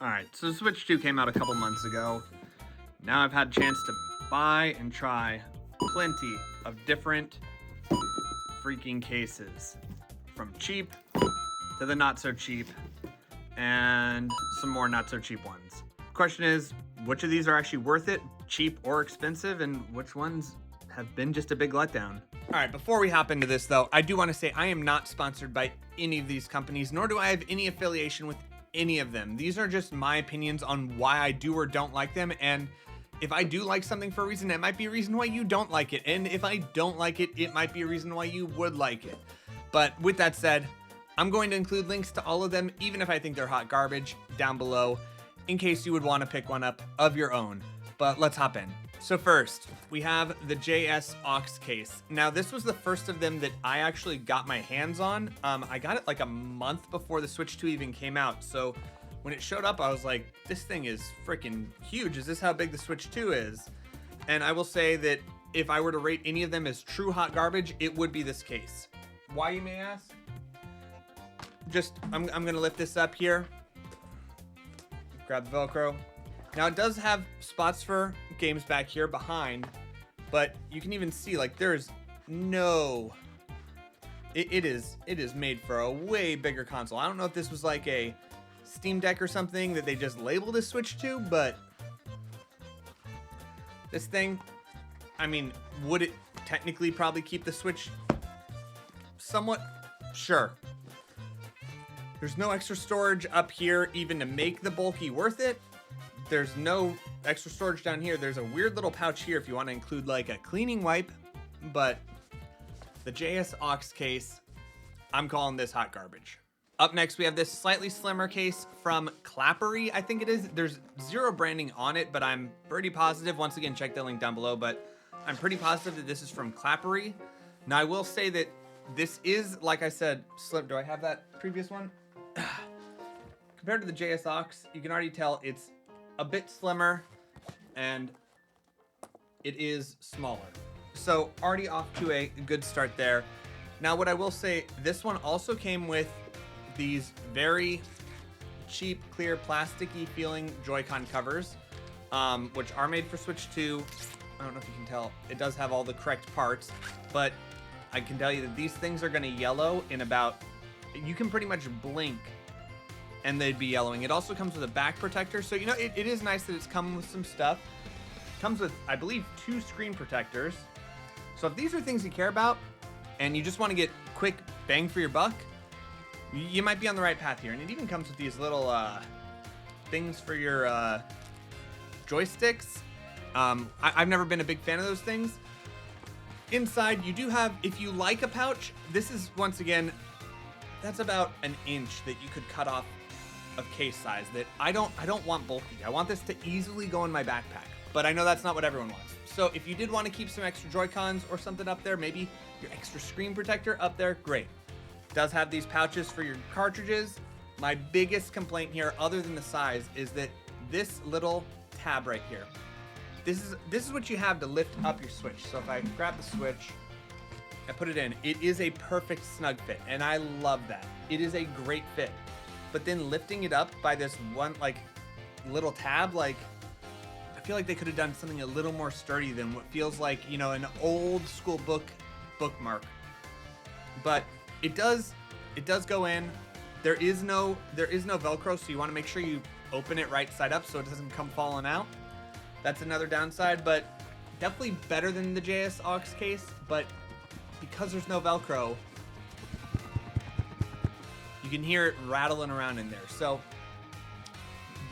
Alright, so Switch 2 came out a couple months ago. Now I've had a chance to buy and try plenty of different freaking cases. From cheap to the not so cheap, and some more not so cheap ones. Question is, which of these are actually worth it, cheap or expensive, and which ones have been just a big letdown? Alright, before we hop into this though, I do want to say I am not sponsored by any of these companies, nor do I have any affiliation with any of them. These are just my opinions on why I do or don't like them, and if I do like something for a reason, it might be a reason why you don't like it, and if I don't like it, it might be a reason why you would like it. But with that said, I'm going to include links to all of them, even if I think they're hot garbage, down below, in case you would want to pick one up of your own. But let's hop in. So first, we have the JSAUX case. Now, this was the first of them that I actually got my hands on. I got it like a month before the Switch 2 even came out. So when it showed up, I was like, this thing is freaking huge. Is this how big the Switch 2 is? And I will say that if I were to rate any of them as true hot garbage, it would be this case. Why, you may ask? I'm gonna lift this up here. Grab the Velcro. Now it does have spots for games back here behind, but you can even see like there's no, it is made for a way bigger console. I don't know if this was like a Steam Deck or something that they just labeled as Switch 2, but this thing, I mean, would it technically probably keep the Switch somewhat? Sure. There's no extra storage up here even to make the bulky worth it. There's no extra storage down here. There's a weird little pouch here if you want to include like a cleaning wipe, but the JSAUX case, I'm calling this hot garbage. Up next, we have this slightly slimmer case from Clapery, I think it is. There's zero branding on it, but I'm pretty positive. Once again, check the link down below, but I'm pretty positive that this is from Clapery. Now, I will say that this is, like I said, slim. Do I have that previous one? Compared to the JSAUX, you can already tell it's a bit slimmer and it is smaller. So already off to a good start there. Now what I will say, this one also came with these very cheap, clear, plasticky feeling Joy-Con covers, which are made for Switch 2. I don't know if you can tell, it does have all the correct parts, but I can tell you that these things are gonna yellow in about, you can pretty much blink and they'd be yellowing. It also comes with a back protector. So, you know, it is nice that it's come with some stuff. It comes with, I believe, 2 screen protectors. So if these are things you care about and you just want to get quick bang for your buck, you might be on the right path here. And it even comes with these little things for your joysticks. I've never been a big fan of those things. Inside, you do have, if you like a pouch, this is, once again, that's about an inch that you could cut off of case size that I don't want bulky. I want this to easily go in my backpack, but I know that's not what everyone wants. So if you did want to keep some extra Joy-Cons or something up there, maybe your extra screen protector up there, great. It does have these pouches for your cartridges. My biggest complaint here, other than the size, is that this little tab right here, this is what you have to lift up your Switch. So if I grab the Switch, I put it in, it is a perfect snug fit, and I love that. It is a great fit. But then lifting it up by this one, like, little tab, like, I feel like they could have done something a little more sturdy than what feels like, you know, an old school bookmark. But it does go in. There is no Velcro, so you want to make sure you open it right side up so it doesn't come falling out. That's another downside, but definitely better than the JSAUX case, but because there's no Velcro, you can hear it rattling around in there. So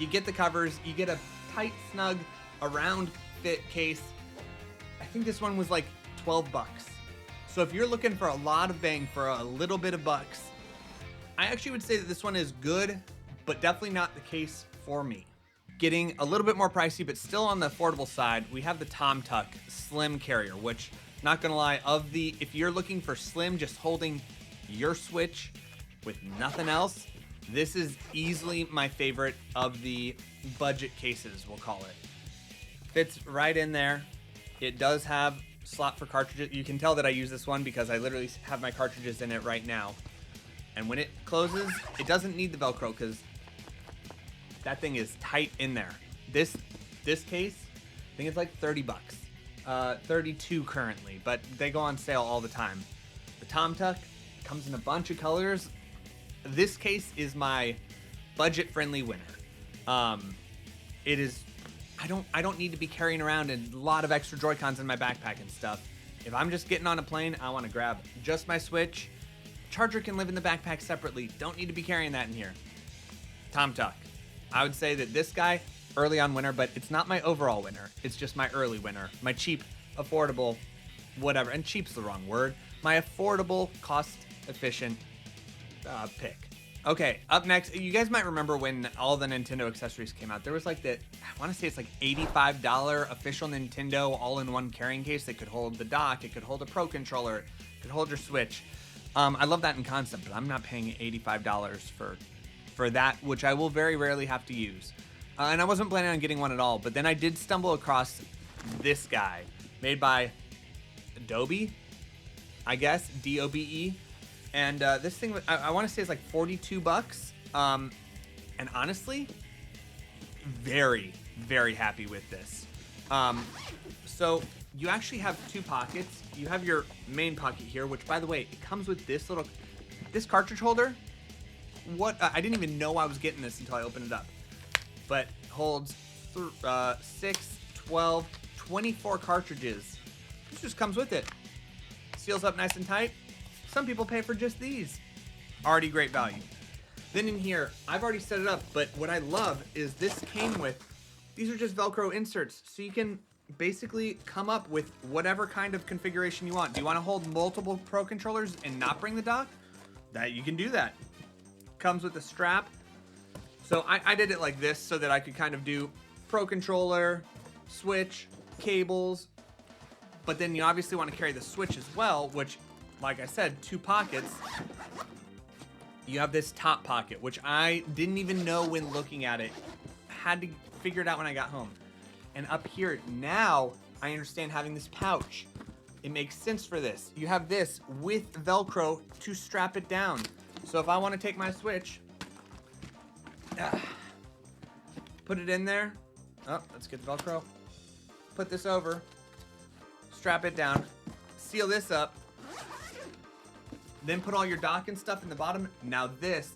you get the covers, you get a tight, snug, around fit case. I think this one was like 12 bucks. So if you're looking for a lot of bang for a little bit of bucks, I actually would say that this one is good, but definitely not the case for me. Getting a little bit more pricey, but still on the affordable side, we have the tomtoc slim carrier, which, not gonna lie, if you're looking for slim, just holding your Switch with nothing else, this is easily my favorite of the budget cases, we'll call it. Fits right in there. It does have slot for cartridges. You can tell that I use this one because I literally have my cartridges in it right now. And when it closes, it doesn't need the Velcro because That thing is tight in there. This case, I think it's like 30 bucks. 32 currently, but they go on sale all the time. The tomtoc comes in a bunch of colors. This case is my budget-friendly winner. It is. I don't need to be carrying around a lot of extra Joy-Cons in my backpack and stuff. If I'm just getting on a plane, I want to grab just my Switch. Charger can live in the backpack separately. Don't need to be carrying that in here. tomtoc. I would say that this guy, early on winner, but it's not my overall winner. It's just my early winner. My cheap, affordable, whatever. And cheap's the wrong word. My affordable, cost-efficient pick. Okay, up next, you guys might remember when all the Nintendo accessories came out. There was like I want to say it's like $85 official Nintendo all-in-one carrying case that could hold the dock, it could hold a Pro Controller, it could hold your Switch. I love that in concept, but I'm not paying $85 for that, which I will very rarely have to use. And I wasn't planning on getting one at all, but then I did stumble across this guy, made by DOBE, I guess, DOBE. And this thing, I want to say it's like 42 bucks. And honestly, very, very happy with this. So you actually have two pockets. You have your main pocket here, which by the way, it comes with this cartridge holder. I didn't even know I was getting this until I opened it up. But holds 6, 12, 24 cartridges. This just comes with it. Seals up nice and tight. Some people pay for just these. Already great value. Then in here, I've already set it up, but what I love is this came with, these are just Velcro inserts, so you can basically come up with whatever kind of configuration you want. Do you want to hold multiple Pro Controllers and not bring the dock? That you can do that. Comes with a strap. So I did it like this so that I could kind of do Pro Controller, Switch, cables, but then you obviously want to carry the Switch as well, which, like I said, two pockets. You have this top pocket, which I didn't even know when looking at it. Had to figure it out when I got home. And up here, now I understand having this pouch. It makes sense for this. You have this with Velcro to strap it down. So if I want to take my Switch, put it in there. Oh, let's get the Velcro. Put this over, strap it down, seal this up, then put all your dock and stuff in the bottom. Now this,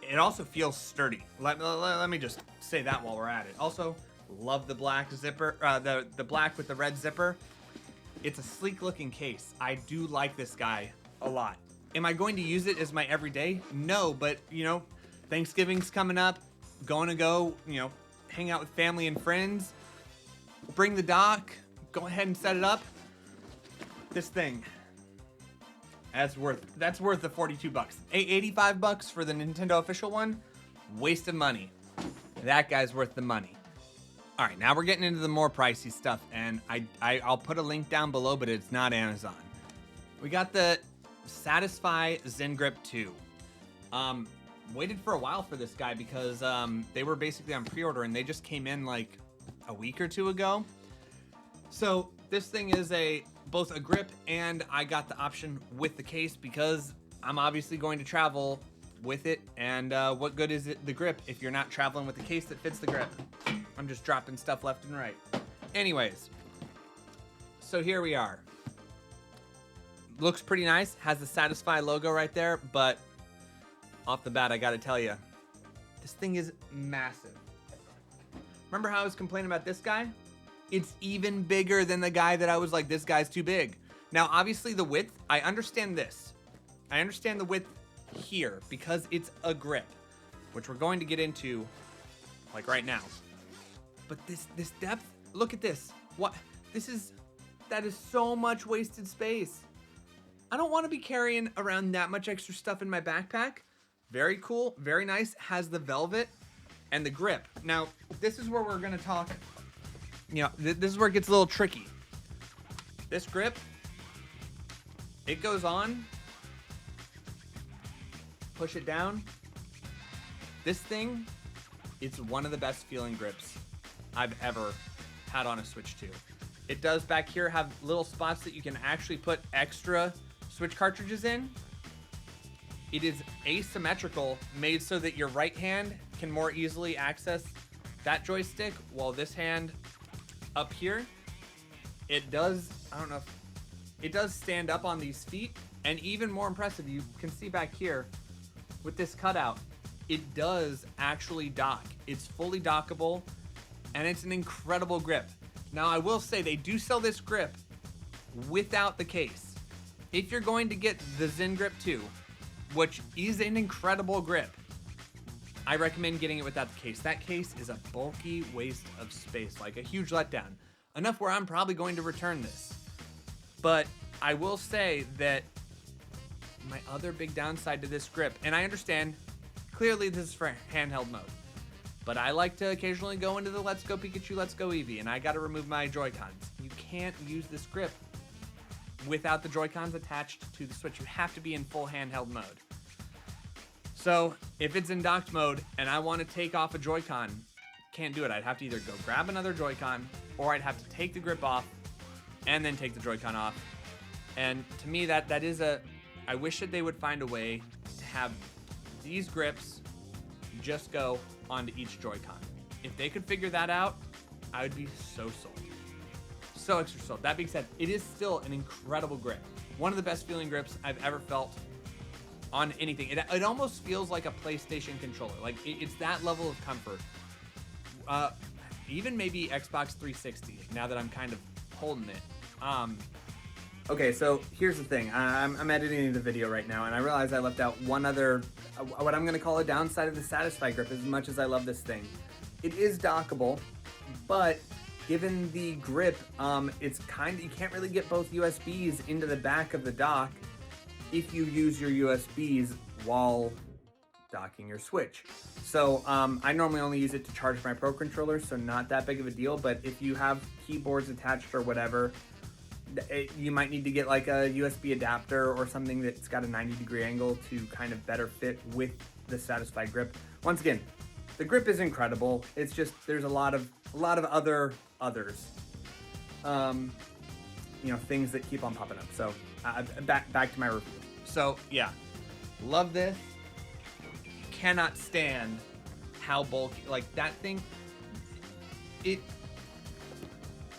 it also feels sturdy. Let me just say that while we're at it. Also, love the black zipper, the black with the red zipper. It's a sleek looking case. I do like this guy a lot. Am I going to use it as my everyday? No, but Thanksgiving's coming up. Going to go, hang out with family and friends. Bring the dock. Go ahead and set it up. This thing. That's worth the 42 bucks. 85 bucks for the Nintendo official one. Waste of money. That guy's worth the money. All right, now we're getting into the more pricey stuff, and I'll put a link down below, but it's not Amazon. We got the Satisfy Zengrip 2. Waited for a while for this guy because they were basically on pre-order, and they just came in like a week or two ago. So this thing is both a grip, and I got the option with the case because I'm obviously going to travel with it, and what good is it the grip if you're not traveling with the case that fits the grip? I'm just dropping stuff left and right. Anyways, so here we are. Looks pretty nice, has the Satisfy logo right there, but off the bat, I gotta tell you, this thing is massive. Remember how I was complaining about this guy? It's even bigger than the guy that I was like, this guy's too big. Now, obviously the width, I understand this. I understand the width here because it's a grip, which we're going to get into like right now. But this depth, look at this. That is so much wasted space. I don't want to be carrying around that much extra stuff in my backpack. Very cool, very nice. Has the velvet and the grip. Now, this is where we're gonna talk, this is where it gets a little tricky. This grip, it goes on, push it down. This thing, it's one of the best feeling grips I've ever had on a Switch 2. It does back here have little spots that you can actually put extra Switch cartridges in. it is asymmetrical, made so that your right hand can more easily access that joystick, while this hand up here, it does, I don't know, it does stand up on these feet. And even more impressive, you can see back here with this cutout, it does actually dock. It's fully dockable, and it's an incredible grip. Now, I will say they do sell this grip without the case. If you're going to get the Zengrip 2, which is an incredible grip, I recommend getting it without the case. That case is a bulky waste of space, like a huge letdown. Enough where I'm probably going to return this. But I will say that my other big downside to this grip, and I understand, clearly this is for handheld mode, but I like to occasionally go into the Let's Go Pikachu, Let's Go Eevee, and I gotta remove my Joy-Cons. You can't use this grip without the Joy-Cons attached to the Switch. You have to be in full handheld mode. So if it's in docked mode and I want to take off a Joy-Con, can't do it. I'd have to either go grab another Joy-Con, or I'd have to take the grip off and then take the Joy-Con off. And to me, that is I wish that they would find a way to have these grips just go onto each Joy-Con. If they could figure that out, I would be so sold. So extra sold. That being said, it is still an incredible grip. One of the best feeling grips I've ever felt on anything. It almost feels like a PlayStation controller. Like it's that level of comfort. Even maybe Xbox 360, now that I'm kind of holding it. Okay, so here's the thing. I'm editing the video right now, and I realize I left out one other, what I'm going to call a downside of the Satisfy grip, as much as I love this thing. It is dockable, but given the grip, it's you can't really get both USBs into the back of the dock if you use your USBs while docking your Switch. So I normally only use it to charge my Pro Controller, so not that big of a deal, but if you have keyboards attached or whatever, you might need to get like a USB adapter or something that's got a 90-degree angle to kind of better fit with the Satisfy grip. Once again, the grip is incredible. It's just there's a lot of others, things that keep on popping up. So back to my review. So yeah, love this. Cannot stand how bulky, like that thing.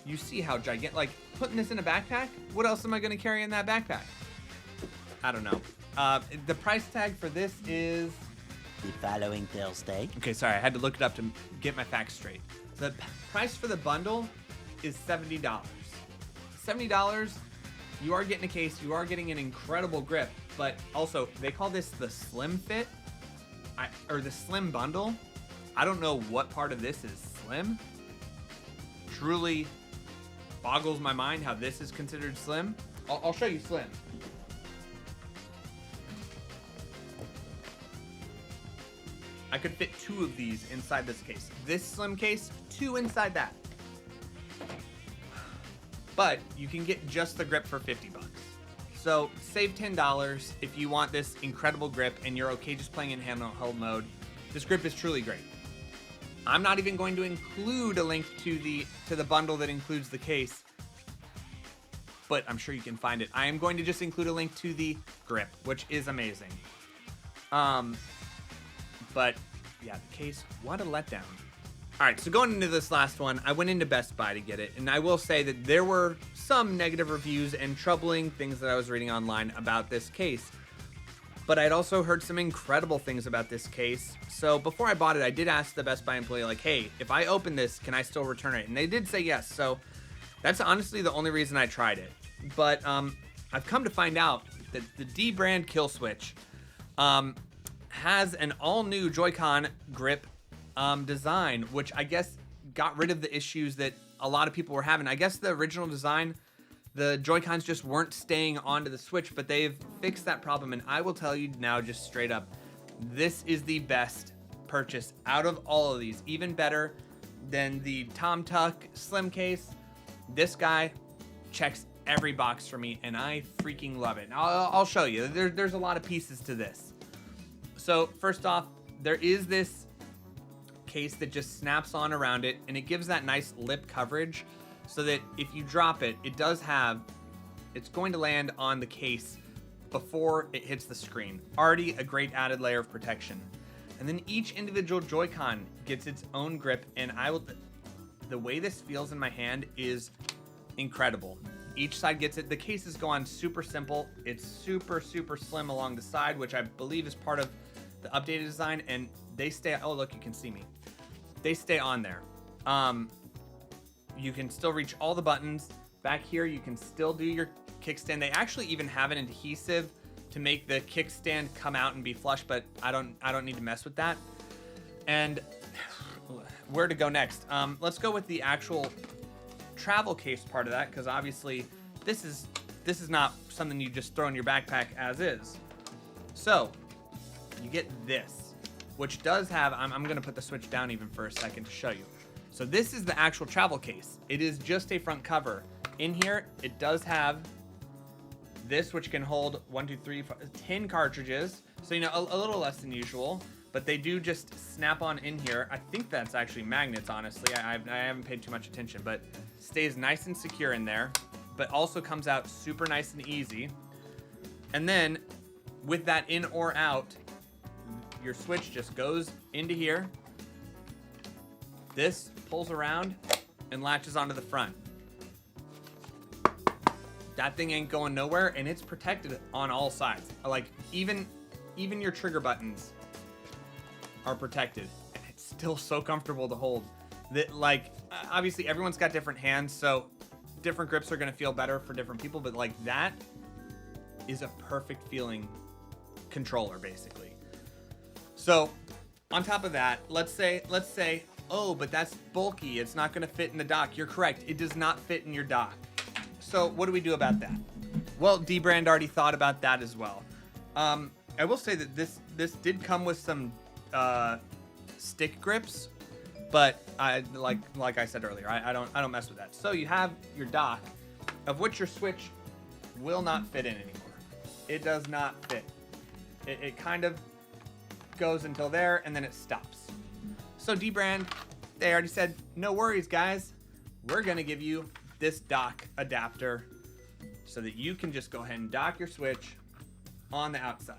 You see how gigantic, like putting this in a backpack? What else am I gonna carry in that backpack? I don't know. The price tag for this is the following Thursday. Okay, sorry, I had to look it up to get my facts straight. The price for the bundle is $70. $70, you are getting a case, you are getting an incredible grip, but also they call this the Slim Fit, or the Slim Bundle. I don't know what part of this is slim. Truly boggles my mind how this is considered slim. I'll show you slim. I could fit 2 of these inside this case. This slim case, 2 inside that. But you can get just the grip for $50. So save $10 if you want this incredible grip and you're okay just playing in handheld mode. This grip is truly great. I'm not even going to include a link to the bundle that includes the case, but I'm sure you can find it. I am going to just include a link to the grip, which is amazing. But yeah, the case, what a letdown. All right, so going into this last one, I went into Best Buy to get it, and I will say that there were some negative reviews and troubling things that I was reading online about this case. But I'd also heard some incredible things about this case. So before I bought it, I did ask the Best Buy employee, like, hey, if I open this, can I still return it? And they did say yes. So that's honestly the only reason I tried it. But I've come to find out that the dbrand Killswitch has an all-new Joy-Con grip design, which I guess got rid of the issues that a lot of people were having. I guess the original design, the Joy-Cons just weren't staying onto the Switch, but they've fixed that problem. And I will tell you now, just straight up, this is the best purchase out of all of these. Even better than the tomtoc slim case. This guy checks every box for me, and I freaking love it. I'll show you. There's a lot of pieces to this. So first off, there is this case that just snaps on around it, and it gives that nice lip coverage so that if you drop it, it's going to land on the case before it hits the screen. Already a great added layer of protection. And then each individual Joy-Con gets its own grip, and the way this feels in my hand is incredible. Each side gets it. The cases go on super simple. It's super, super slim along the side, which I believe is part of the updated design, and they stay, oh look, you can see me. They stay on there. You can still reach all the buttons. Back here, you can still do your kickstand. They actually even have an adhesive to make the kickstand come out and be flush, but I don't need to mess with that. And where to go next? Let's go with the actual travel case part of that, because obviously this is not something you just throw in your backpack as is. So you get this, which does have, I'm gonna put the Switch down even for a second to show you. So this is the actual travel case. It is just a front cover. In here, it does have this, which can hold 10 cartridges. So, you know, a little less than usual, but they do just snap on in here. I think that's actually magnets, honestly. I haven't paid too much attention, but stays nice and secure in there, but also comes out super nice and easy. And then with that in or out, your Switch just goes into here. This pulls around and latches onto the front. That thing ain't going nowhere, and it's protected on all sides. Like, even your trigger buttons are protected, and it's still so comfortable to hold. That, like, obviously everyone's got different hands, so different grips are gonna feel better for different people, but like that is a perfect feeling controller, basically. So on top of that, let's say, oh, but that's bulky, it's not gonna fit in the dock. You're correct, it does not fit in your dock. So what do we do about that? Well, dbrand already thought about that as well. I will say that this did come with some stick grips, but like I said earlier, I don't mess with that. So you have your dock, of which your Switch will not fit in anymore. It does not fit. It kind of goes until there, and then it stops. So dbrand, they already said, no worries, guys. We're gonna give you this dock adapter so that you can just go ahead and dock your Switch on the outside.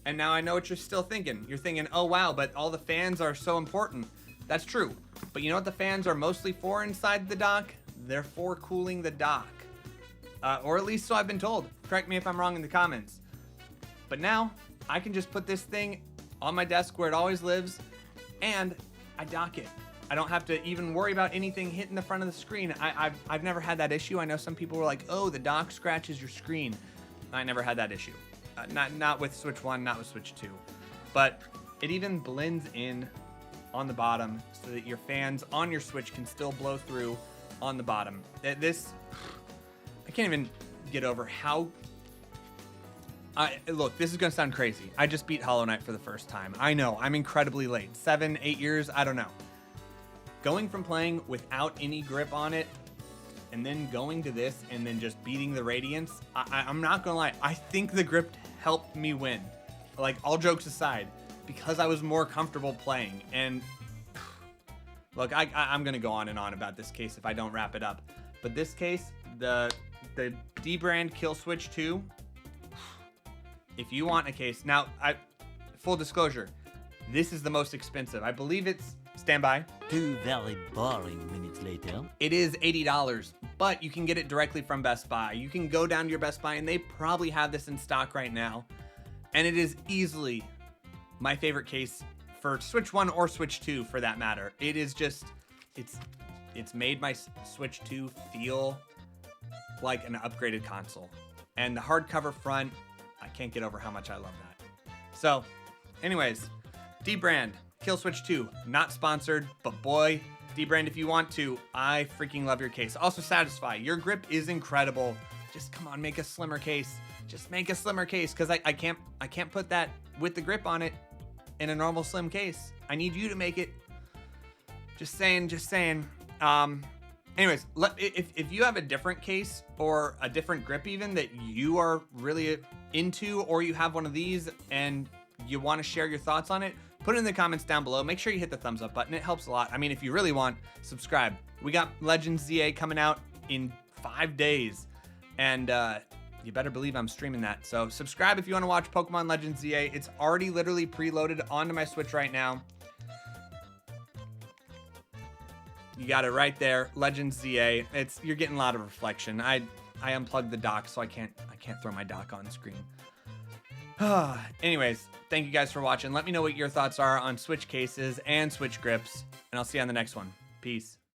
And now I know what you're still thinking. You're thinking, oh wow, but all the fans are so important. That's true. But you know what the fans are mostly for inside the dock? They're for cooling the dock. Or at least so I've been told. Correct me if I'm wrong in the comments. But now, I can just put this thing on my desk where it always lives, and I dock it. I don't have to even worry about anything hitting the front of the screen. I've never had that issue. I know some people were like, oh, the dock scratches your screen. I never had that issue. Not with Switch 1, not with Switch 2. But it even blends in on the bottom so that your fans on your Switch can still blow through on the bottom. I can't even get over how... look, this is gonna sound crazy. I just beat Hollow Knight for the first time. I know, I'm incredibly late. 7, 8 years, I don't know. Going from playing without any grip on it, and then going to this, and then just beating the Radiance, I'm not gonna lie, I think the grip helped me win. Like, all jokes aside, because I was more comfortable playing. And look, I'm gonna go on and on about this case if I don't wrap it up. But this case, the dbrand Killswitch 2, if you want a case, now, full disclosure, this is the most expensive. I believe it's, stand by. 2 very boring minutes later. It is $80, but you can get it directly from Best Buy. You can go down to your Best Buy, and they probably have this in stock right now. And it is easily my favorite case for Switch 1 or Switch 2 for that matter. It is just, it's made my Switch 2 feel like an upgraded console. And the hardcover front, I can't get over how much I love that. So, anyways, dbrand, Killswitch 2, not sponsored, but boy, dbrand, if you want to, I freaking love your case. Also, Satisfy, your grip is incredible. Just come on, make a slimmer case. Just make a slimmer case, because I can't put that with the grip on it in a normal slim case. I need you to make it. Just saying. Anyways, if you have a different case or a different grip even that you are really into, or you have one of these and you want to share your thoughts on it, put it in the comments down below. Make sure you hit the thumbs up button. It helps a lot. I mean, if you really want, subscribe. We got Legends ZA coming out in 5 days. And you better believe I'm streaming that. So subscribe if you want to watch Pokemon Legends ZA. It's already literally preloaded onto my Switch right now. You got it right there, Legends ZA. You're getting a lot of reflection. I unplugged the dock, so I can't throw my dock on screen. Anyways, thank you guys for watching. Let me know what your thoughts are on Switch cases and Switch grips, and I'll see you on the next one. Peace.